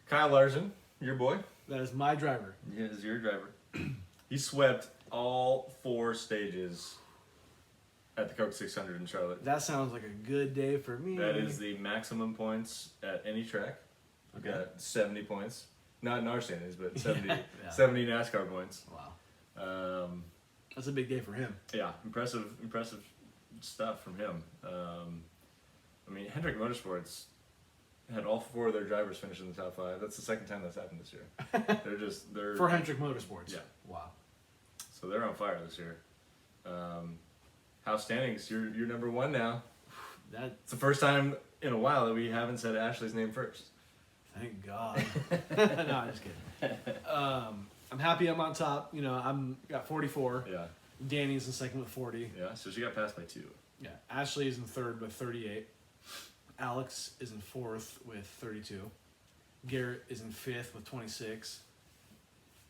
Kyle Larson, your boy. That is my driver. He is your driver. He swept all 4 stages at the Coke 600 in Charlotte. That sounds like a good day for me. That is the maximum points at any track. We've Okay. got 70 points. Not in our standings, but 70, Yeah. 70 NASCAR points. Wow. That's a big day for him. Yeah, impressive stuff from him. I mean, Hendrick Motorsports had all 4 of their drivers finish in the top 5. That's the second time that's happened this year. they're For Hendrick Motorsports. Yeah. Wow. So they're on fire this year. House standings, you're number 1 now. It's the first time in a while that we haven't said Ashley's name first. Thank God. No, I'm just kidding. I'm happy I'm on top. You know, I'm got 44. Yeah. Danny's in second with 40. Yeah. So she got passed by 2. Yeah. Ashley is in third with 38. Alex is in fourth with 32. Garrett is in fifth with 26.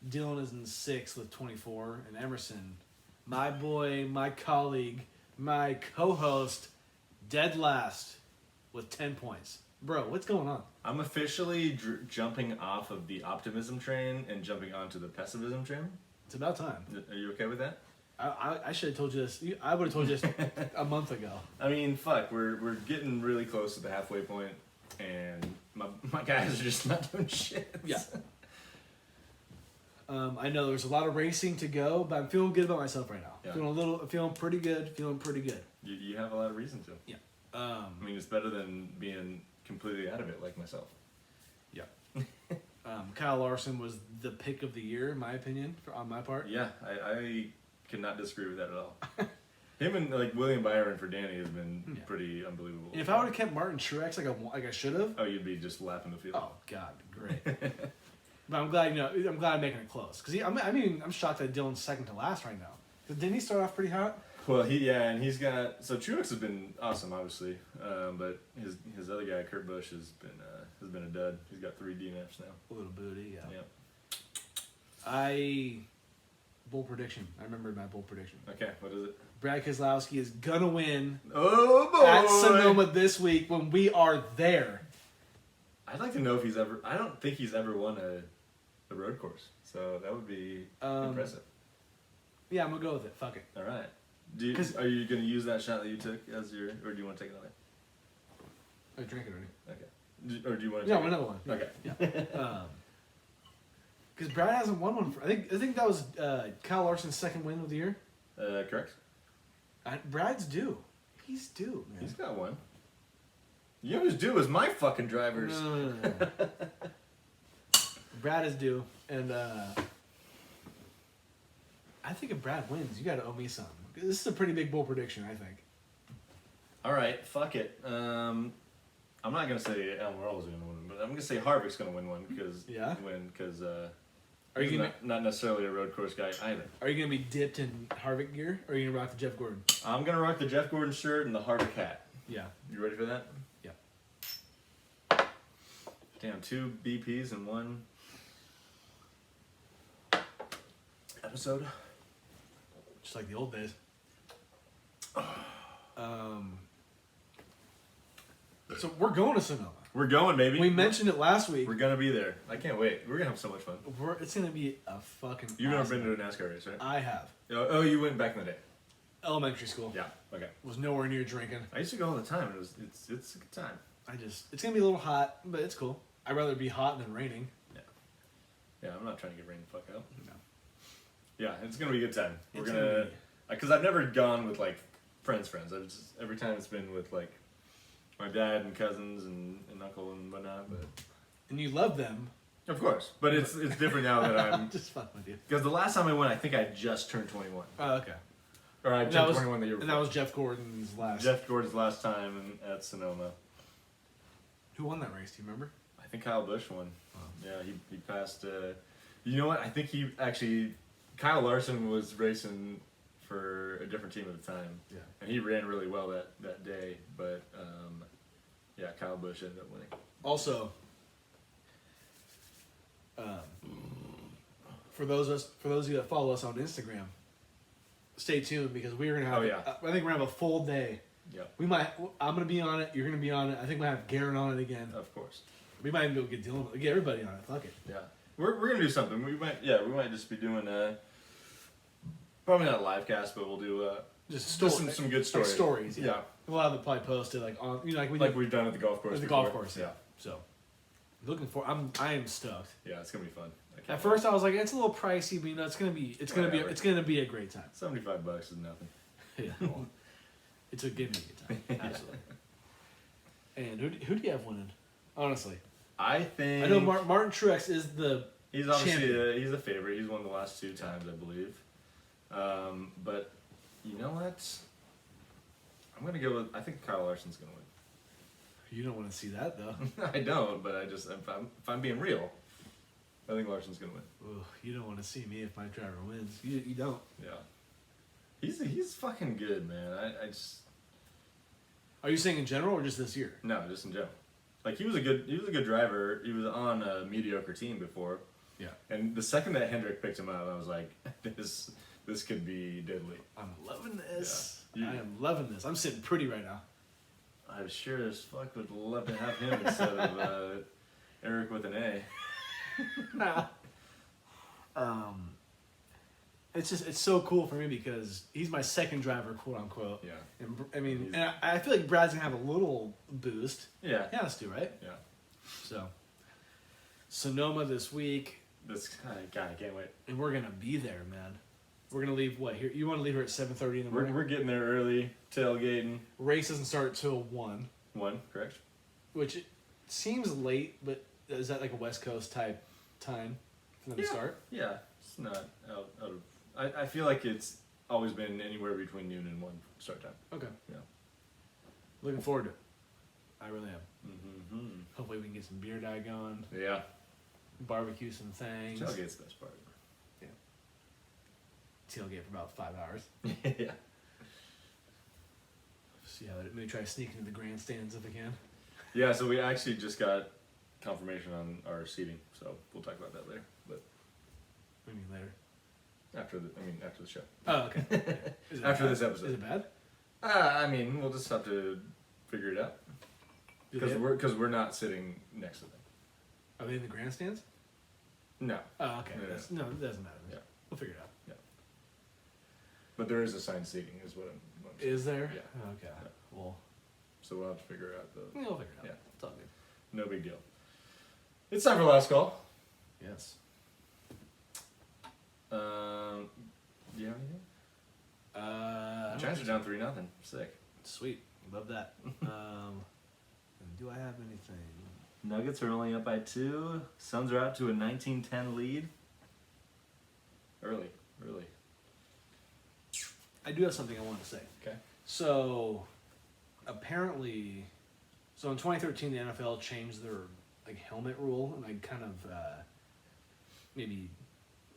Dylan is in sixth with 24. And Emerson, my boy, my colleague, my co-host, dead last with 10 points. Bro, what's going on? I'm officially jumping off of the optimism train and jumping onto the pessimism train. It's about time. Are you okay with that? I should have told you this. I would have told you this a month ago. I mean, fuck, we're getting really close to the halfway point, and my guys are just not doing shit. Yeah. I know there's a lot of racing to go, but I'm feeling good about myself right now. Yeah. Feeling pretty good. You have a lot of reason to. Yeah. I mean, it's better than being completely out of it like myself. Yeah. Kyle Larson was the pick of the year, in my opinion, on my part. Yeah, I cannot disagree with that at all. Him and like William Byron for Danny has been Yeah. pretty unbelievable. And if I would have kept Martin Truex like I should have, Oh, you'd be just lapping the field. oh God, great. But I'm glad I'm glad I'm making it close because I'm shocked that Dylan's second to last right now. 'Cause didn't he start off pretty hot? Well, and he's got Truex has been awesome, obviously, but his other guy Kurt Busch has been a dud. He's got 3 DNFs now. A little booty, yeah. Yeah. Bold prediction. I remember my bold prediction. Okay, what is it? Brad Keselowski is gonna win Oh boy! at Sonoma this week when we are there. I'd like to know if he's ever. I don't think he's ever won a road course, so that would be impressive. Yeah, I'm gonna go with it. Fuck it. All right. Are you going to use that shot that you took as your, or do you want to take another? I drank it already. Okay. Or do you want to? Yeah, take another one. Okay. Yeah. Because Brad hasn't won one. I think that was Kyle Larson's second win of the year. Correct. Brad's due. He's due, man. He's got one. You know who's due is my fucking drivers. No. Brad is due, and I think if Brad wins, you got to owe me something. This is a pretty big bold prediction, I think. All right, fuck it. I'm not gonna say Almirola's gonna win, but I'm gonna say Harvick's gonna win one because Are you not necessarily a road course guy either. Are you gonna be dipped in Harvick gear, or are you gonna rock the Jeff Gordon? I'm gonna rock the Jeff Gordon shirt and the Harvick hat. Yeah. You ready for that? Yeah. Damn, 2 BPs in one episode. Just like the old days. So we're going to Sonoma. We're going, baby. We mentioned it last week. We're gonna be there. I can't wait. We're gonna have so much fun. It's gonna be a fucking. You've awesome. never been to a NASCAR race, right? I have. Oh, you went back in the day. Elementary school. Yeah. Okay. Was nowhere near drinking. I used to go all the time. It's a good time. It's gonna be a little hot, but it's cool. I'd rather it be hot than raining. Yeah, I'm not trying to get rain the fuck out. No. Yeah, it's gonna be a good time. We're It's gonna, because I've never gone with like friends. I've just, every time it's been with like my dad and cousins and uncle and whatnot. But And you love them. of course, but it's different now that I'm just fuck with you. because the last time I went, I think I just turned 21. Oh, okay. Or I And turned 21 the year And before. that was Jeff Gordon's last. Jeff Gordon's last time at Sonoma. Who won that race? Do you remember? I think Kyle Busch won. Oh. Yeah, he passed. You know what? I think he actually. Kyle Larson was racing for a different team at the time. Yeah. And he ran really well that day, but yeah, Kyle Busch ended up winning. Also, for those of you that follow us on Instagram, stay tuned because we're gonna have. Oh, yeah. I think we're gonna have a full day. Yeah, I'm gonna be on it. You're gonna be on it. I think we have Garen on it again. of course. We might even go get Dylan. Get everybody on it. Fuck it. Yeah, we're gonna do something. We might just be doing probably not a live cast, but we'll do Just some good stories. Like stories. Yeah. Yeah. We'll have it probably posted like on like we Like did we've done at the golf course. at the before. golf course. Yeah, So, looking for. I am stoked. yeah, it's gonna be fun. At first, I was like, it's a little pricey, but you know, it's gonna be a great time. $75 is nothing. Yeah, well, it's a give me a good time, absolutely. And who do you have winning? Honestly, I think I know Martin Truex is the he's obviously champion. he's a favorite. He's won the last 2 times, I believe. But you know what? I'm gonna go with. I think Kyle Larson's gonna win. You don't want to see that though. I don't, but if I'm being real, I think Larson's gonna win. Ooh, you don't want to see me if my driver wins. You don't. Yeah, he's fucking good, man. I just Are you saying in general or just this year? no, just in general. Like he was a good driver. He was on a mediocre team before. Yeah. And the second that Hendrick picked him up, I was like, this could be deadly. I'm loving this. Yeah. I am loving this. I'm sitting pretty right now. I sure as fuck would love to have him instead of Eric with an A. It's so cool for me because he's my second driver, quote unquote. Yeah. And I mean, and I feel like Brad's gonna have a little boost. Yeah. He has to, right? Yeah. So, Sonoma this week, God, I can't wait. and we're gonna be there, man. We're gonna leave what here? You want to leave her at 7:30 in the morning? We're getting there early, tailgating. Race doesn't start till 1, 1, correct? which it seems late, but is that like a West Coast type time for them to start? Yeah, it's not out of. I feel like it's always been anywhere between noon and 1 start time. Okay. Yeah. Looking forward to it. I really am. Mm-hmm. Hopefully we can get some beer dye going, Yeah. barbecue some things, Tailgate's the best part. tailgate for about 5 hours. Yeah. See how maybe try to sneak into the grandstands if I can. Yeah, so we actually just got confirmation on our seating, so we'll talk about that later. But Maybe later. after the show. Oh, okay. Is it After bad? this episode. Is it bad? We'll just have to figure it out Do they- because we're not sitting next to them. Are they in the grandstands? No, Oh, okay. Yeah. No, it doesn't matter. Yeah. We'll figure it out. but there is assigned seating, is what I'm saying. Is there? Yeah. Okay. Yeah. Well, So we'll have to figure out the. we'll figure it out. Yeah. It's all good. No big deal. It's time for last call. Yes. Do you have anything? I The don't Giants are down 3-0. Sick. Sweet. Love that. And do I have anything? Nuggets are only up by 2. Suns are out to a 19-10 lead. Early. I do have something I want to say. Okay. So, apparently, in 2013, the NFL changed their helmet rule and kind of maybe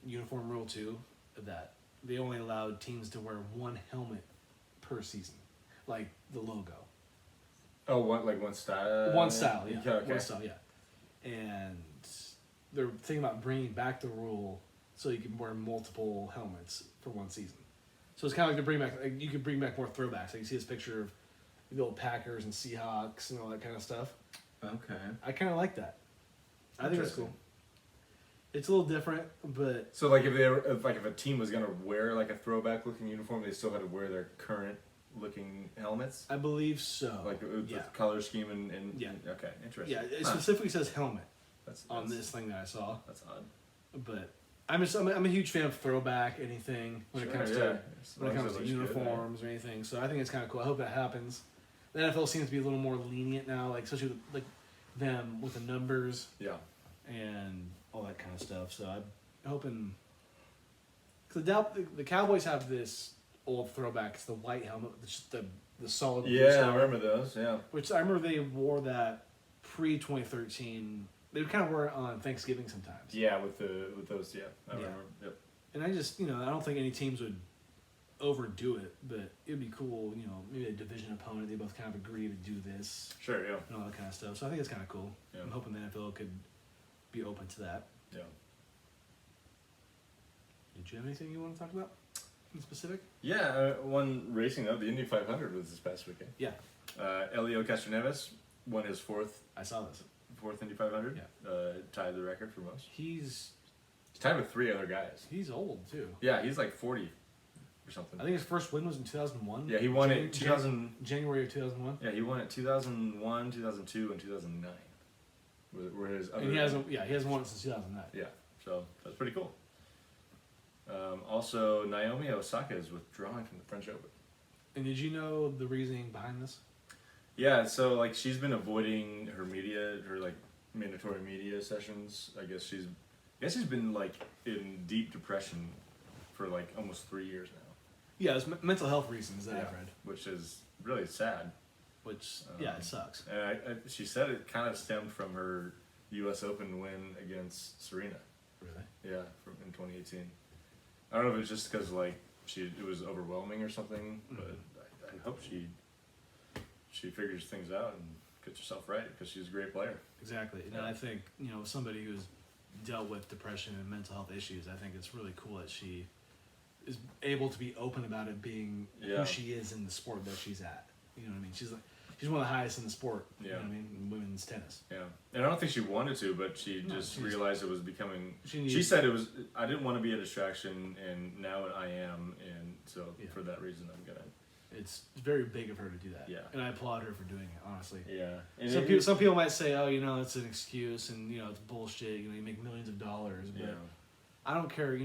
uniform rule too, that they only allowed teams to wear one helmet per season, like the logo. Oh, one style. One style, yeah. Okay. One style, yeah. And they're thinking about bringing back the rule so you can wear multiple helmets for one season. So it's kind of like to bring back, you could bring back more throwbacks. Like you see this picture of the old Packers and Seahawks and all that kind of stuff. Okay. I kind of like that. I think it's cool. It's a little different, but So like if a team was gonna wear like a throwback looking uniform, they still had to wear their current looking helmets, I believe so. like with yeah, the color scheme and Yeah. Okay, interesting. yeah. It Huh. specifically says helmet That's on this thing that I saw. That's odd. But I'm a huge fan of throwback anything when it comes As to long as it looks good, uniforms or anything. So I think it's kind of cool. I hope that happens. The NFL seems to be a little more lenient now, like especially with, them with the numbers Yeah. and all that kind of stuff. So I'm hoping because the Cowboys have this old throwback. It's the white helmet with just the solid blue Yeah, star, I remember those. Yeah. which I remember they wore that pre 2013. They would kind of wear it on Thanksgiving sometimes. Yeah, with those. Yeah, I Yeah. remember. Yep. And I just, I don't think any teams would overdo it, but it'd be cool, maybe a division opponent, they both kind of agree to do this Sure. Yeah. and all that kind of stuff. So I think it's kind of cool. Yeah. I'm hoping the NFL could be open to that. Yeah. Did you have anything you want to talk about in specific? Yeah. One racing though, the Indy 500 was this past weekend. Yeah, Elio Castroneves won his fourth I saw this. Indy 500. Yeah. Tied the record for most. He's He's tied with 3 other guys. old too. Yeah, he's like 40 or something. I think his first win was in 2001. Yeah, he won it in 2000. January of 2001. Yeah, he won it 2001, 2002, and 2009. Were his other. And he hasn't won it since 2009. Yeah, so that's pretty cool. Also, Naomi Osaka is withdrawing from the French Open. And did you know the reasoning behind this? Yeah, so like she's been avoiding her mandatory media sessions. I guess she's been like in deep depression for like almost 3 years now. Yeah, it's mental health reasons that I've read. Which is really sad. Which it sucks. And she said it kind of stemmed from her U.S. Open win against Serena. Really? Yeah, in 2018. I don't know if it's just because like it was overwhelming or something, but I hope she figures things out and gets herself right because she's a great player. Exactly, and Yeah. I think somebody who's dealt with depression and mental health issues, I think it's really cool that she is able to be open about it being Yeah. who she is in the sport that she's at. You know what I mean? She's one of the highest in the sport. You know Yeah. what I mean? In women's tennis. Yeah, and I don't think she wanted to, but she No, just she's- realized it was becoming. She She said it was. I didn't want to be a distraction, and now I am, and so Yeah. for that reason, I'm gonna. It's very big of her to do that. Yeah. And I applaud her for doing it, honestly. Yeah, and Some people might say, oh, it's an excuse and, it's bullshit. You make millions of dollars. But Yeah, I don't care,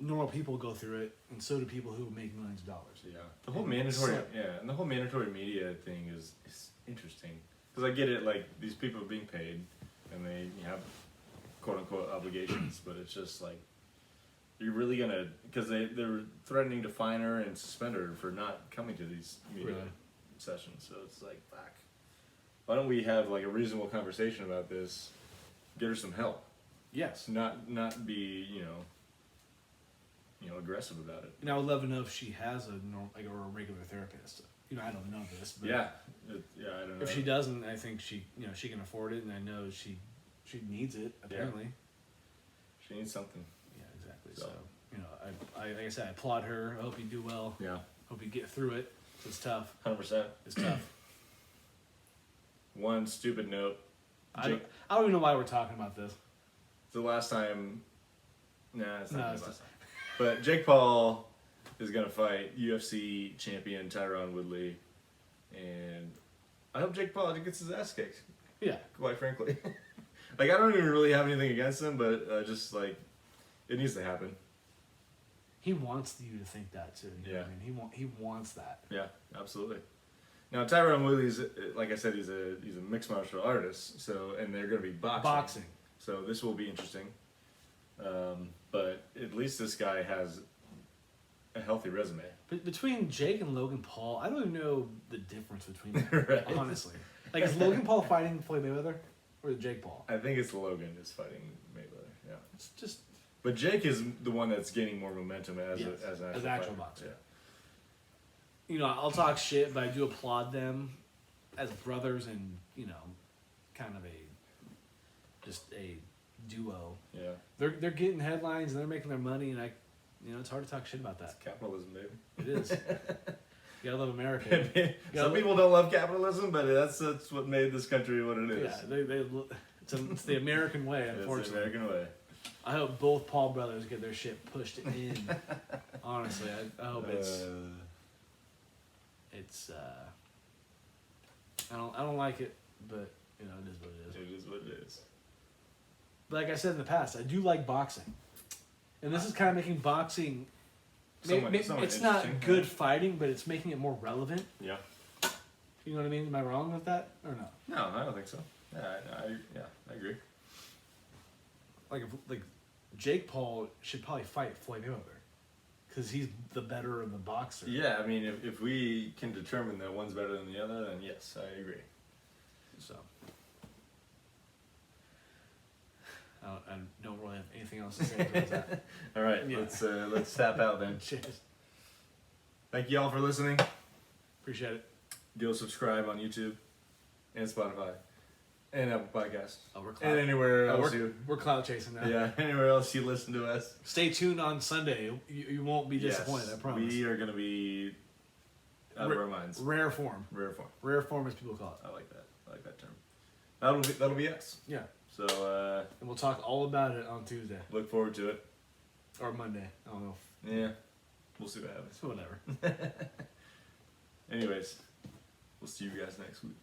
normal people go through it, and so do people who make millions of dollars. yeah. The whole And mandatory, so- and the whole mandatory media thing is interesting because I get it. Like these people are being paid, and they have quote unquote obligations, but it's just like you're really gonna, because they're threatening to fine her and suspend her for not coming to these media Really? sessions. So it's like, fuck. Why don't we have like a reasonable conversation about this? Get her some help. Yes. Not be aggressive about it. And I would love to know if she has a a regular therapist. I don't know this, but Yeah, I don't know. if she doesn't, I think she can afford it, and I know she needs it apparently. She needs something. Yeah, exactly. So. I like I said, I applaud her. I hope you do well. Yeah, Hope you get through it. It's tough. 100%. It's tough. One stupid note. I don't even know why we're talking about this. The last time. Nah, it's not No, the it's last just time. But Jake Paul is gonna fight UFC champion Tyron Woodley, and I hope Jake Paul gets his ass kicked. yeah. Quite frankly, like I don't even really have anything against him, but just like it needs to happen. He wants you to think that too. You know what Yeah. I mean, he wants that. Yeah, absolutely. Now Tyron Woodley's, like I said, he's a mixed martial artist, so and they're gonna be boxing. So this will be interesting. But at least this guy has a healthy resume. But between Jake and Logan Paul, I don't even know the difference between them. Right. Honestly, like is Logan Paul fighting Floyd Mayweather or Jake Paul? I think it's Logan is fighting Mayweather. Yeah. It's just But Jake is the one that's gaining more momentum as Yes, as an as actual actual fighter. boxer. I'll talk shit, but I do applaud them as brothers and kind of a duo. Yeah. They're getting headlines and they're making their money, and it's hard to talk shit about that. Capitalism, baby. It is. You gotta love America. Some people don't love capitalism, but that's what made this country what it is. Yeah, it's the American way, It's the unfortunately. American way. I hope both Paul brothers get their shit pushed in. Honestly, I hope it's I don't like it, but it is what it is. It is what it is. But like I said in the past, I do like boxing, and this is kind of making boxing. Somewhat It's not interesting, good yeah. fighting, but it's making it more relevant. Yeah. You know what I mean? Am I wrong with that or no? No, I don't think so. Yeah, I agree. Like Jake Paul should probably fight Floyd Mayweather because he's the better of the boxer. Yeah, I mean, if we can determine that one's better than the other, then yes, I agree. So I don't really have anything else to say about that. All right, Yeah. let's tap out then. Cheers. Thank you all for listening. Appreciate it. Go subscribe on YouTube and Spotify and Apple Podcasts Oh, we're and cloud, anywhere else you. we're cloud chasing now. Yeah, anywhere else you listen to us. Stay tuned on Sunday. You won't be disappointed. Yes, I promise. we are gonna be out of our minds. Rare form. Rare form. Rare form, as people call it. I like that. I like that term. That'll be us. Yeah. So And we'll talk all about it on Tuesday look forward to it. or Monday. I don't know. Yeah, we'll see what happens. Whatever. Anyways, we'll see you guys next week.